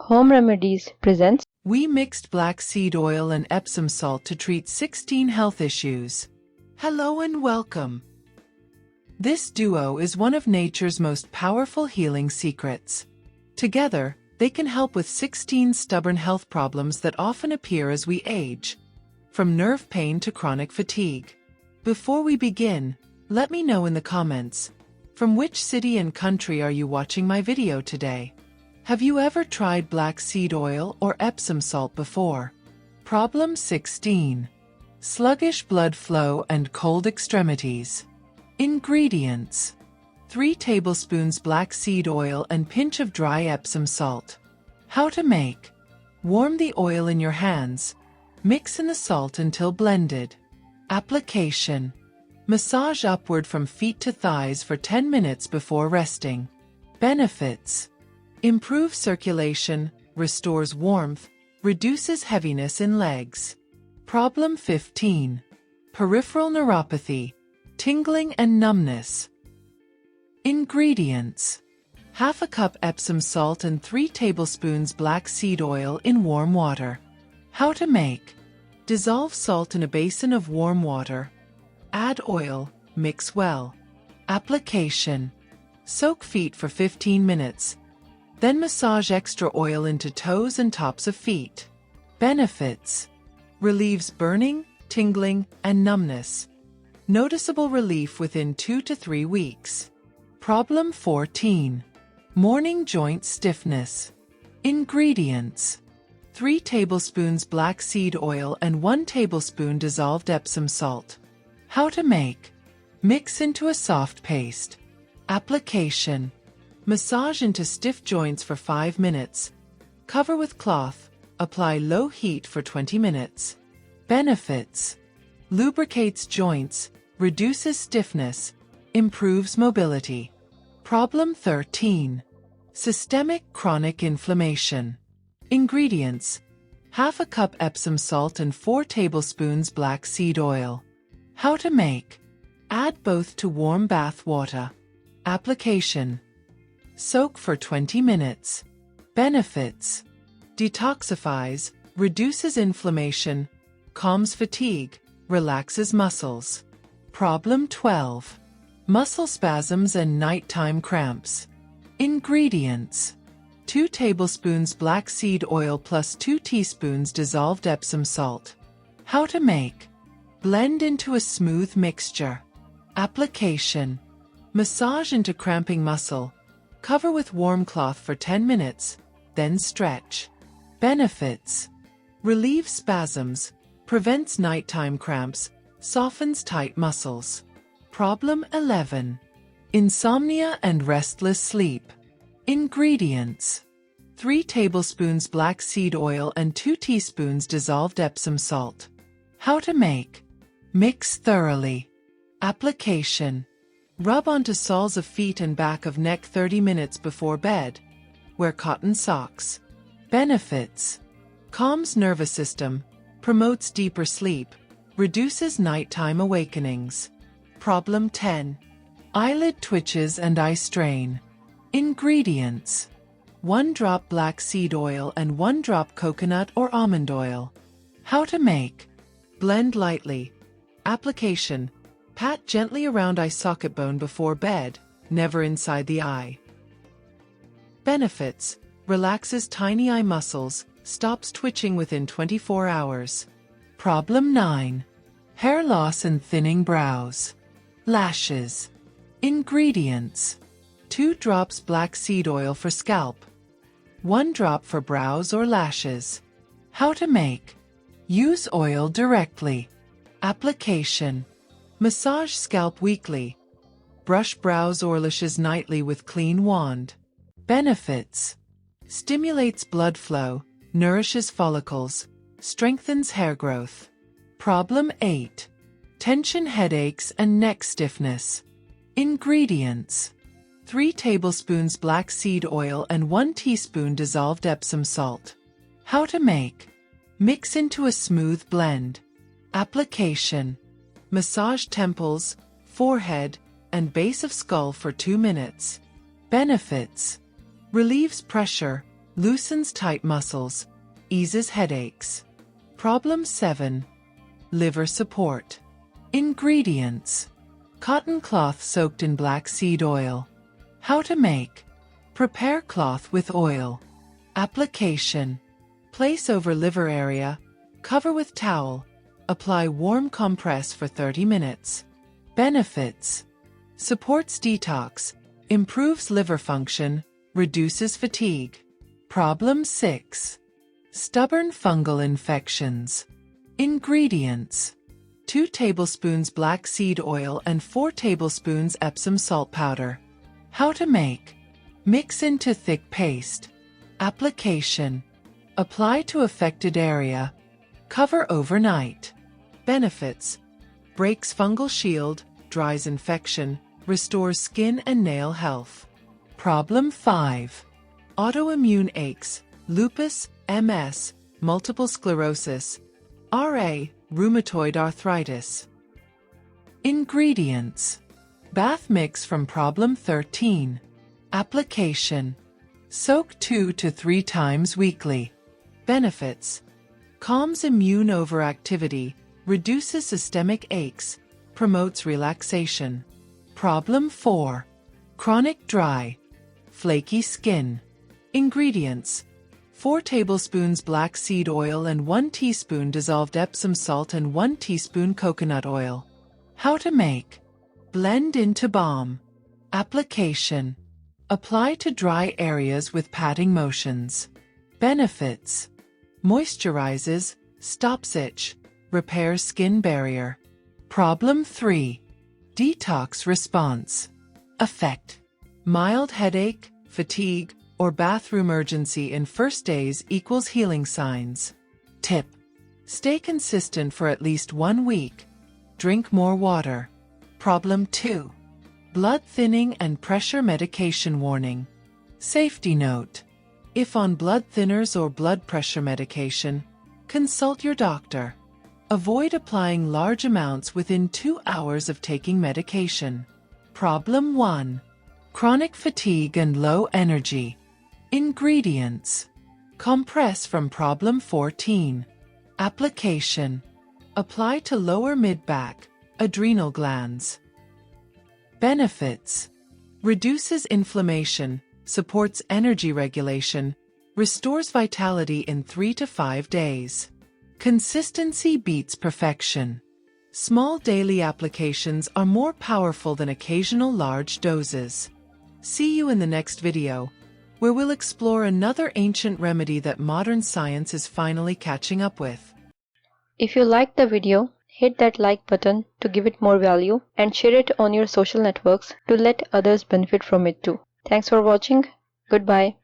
Home Remedies presents. We mixed black seed oil and Epsom salt to treat 16 health issues. Hello and welcome. This duo is one of nature's most powerful healing secrets. Together, they can help with 16 stubborn health problems that often appear as we age, from nerve pain to chronic fatigue. Before we begin, let me know in the comments, from which city and country are you watching my video today? Have you ever tried black seed oil or Epsom salt before? Problem 16. Sluggish blood flow and cold extremities. Ingredients: 3 tablespoons black seed oil and pinch of dry Epsom salt. How to make: warm the oil in your hands. Mix in the salt until blended. Application: massage upward from feet to thighs for 10 minutes before resting. Benefits: improves circulation, restores warmth, reduces heaviness in legs. Problem 15. Peripheral neuropathy, tingling and numbness. Ingredients: half a cup Epsom salt and 3 tablespoons black seed oil in warm water. How to make: dissolve salt in a basin of warm water. Add oil, mix well. Application: soak feet for 15 minutes. Then massage extra oil into toes and tops of feet. Benefits: relieves burning, tingling, and numbness. Noticeable relief within 2 to 3 weeks. Problem 14. Morning joint stiffness. Ingredients: 3 tablespoons black seed oil and 1 tablespoon dissolved Epsom salt. How to make: mix into a soft paste. Application: massage into stiff joints for 5 minutes. Cover with cloth. Apply low heat for 20 minutes. Benefits: lubricates joints, reduces stiffness, improves mobility. Problem 13. Systemic chronic inflammation. Ingredients: half a cup Epsom salt and 4 tablespoons black seed oil. How to make: add both to warm bath water. Application: soak for 20 minutes. Benefits: detoxifies, reduces inflammation, calms fatigue, relaxes muscles. Problem 12. Muscle spasms and nighttime cramps. Ingredients: 2 tablespoons black seed oil plus 2 teaspoons dissolved Epsom salt. How to make: blend into a smooth mixture. Application: massage into cramping muscle. Cover with warm cloth for 10 minutes, then stretch. Benefits: relieves spasms, prevents nighttime cramps, softens tight muscles. Problem 11. Insomnia and restless sleep. Ingredients: 3 tablespoons black seed oil and 2 teaspoons dissolved Epsom salt. How to make: mix thoroughly. Application: rub onto soles of feet and back of neck 30 minutes before bed. Wear cotton socks. Benefits: calms nervous system, promotes deeper sleep, reduces nighttime awakenings. Problem 10. Eyelid twitches and eye strain. Ingredients: 1 drop black seed oil and 1 drop coconut or almond oil. How to make: blend lightly. Application: pat gently around eye socket bone before bed, never inside the eye. Benefits: relaxes tiny eye muscles, stops twitching within 24 hours. Problem 9. Hair loss and thinning brows. Lashes. Ingredients: 2 drops black seed oil for scalp. 1 drop for brows or lashes. How to make: use oil directly. Application: massage scalp weekly. Brush brows or lashes nightly with clean wand. Benefits: stimulates blood flow, nourishes follicles, strengthens hair growth. Problem 8. Tension headaches and neck stiffness. Ingredients: 3 tablespoons black seed oil and 1 teaspoon dissolved Epsom salt. How to make: mix into a smooth blend. Application: massage temples, forehead, and base of skull for 2 minutes. Benefits: relieves pressure, loosens tight muscles, eases headaches. Problem 7. Liver support. Ingredients. Cotton cloth soaked in black seed oil. How to make. Prepare cloth with oil. Application. Place over liver area. Cover with towel. Apply warm compress for 30 minutes. Benefits. Supports detox. Improves liver function. Reduces fatigue. Problem 6. Stubborn fungal infections. Ingredients. 2 tablespoons black seed oil and 4 tablespoons Epsom salt powder. How to make. Mix into thick paste. Application. Apply to affected area. Cover overnight. Benefits. Breaks fungal shield, dries infection, restores skin and nail health. Problem 5. Autoimmune aches, lupus, MS, multiple sclerosis, RA, rheumatoid arthritis. Ingredients. Bath mix from problem 13. Application. Soak 2 to 3 times weekly. Benefits. Calms immune overactivity, reduces systemic aches, promotes relaxation. Problem 4. Chronic dry, flaky skin. Ingredients. 4 tablespoons black seed oil and 1 teaspoon dissolved Epsom salt and 1 teaspoon coconut oil. How to make. Blend into balm. Application. Apply to dry areas with patting motions. Benefits. Moisturizes, stops itch, repairs skin barrier. Problem 3. Detox response. Effect. Mild headache, fatigue, or bathroom urgency in first days equals healing signs. Tip. Stay consistent for at least 1 week. Drink more water. Problem 2. Blood thinning and pressure medication warning. Safety note. If on blood thinners or blood pressure medication, consult your doctor. Avoid applying large amounts within 2 hours of taking medication. Problem 1. Chronic fatigue and low energy. Ingredients. Compress from problem 14. Application. Apply to lower mid-back, adrenal glands. Benefits. Reduces inflammation, supports energy regulation, restores vitality in 3 to 5 days. Consistency beats perfection. Small daily applications are more powerful than occasional large doses. See you in the next video, where we'll explore another ancient remedy that modern science is finally catching up with. If you liked the video, hit that like button to give it more value and share it on your social networks to let others benefit from it too. Thanks for watching. Goodbye.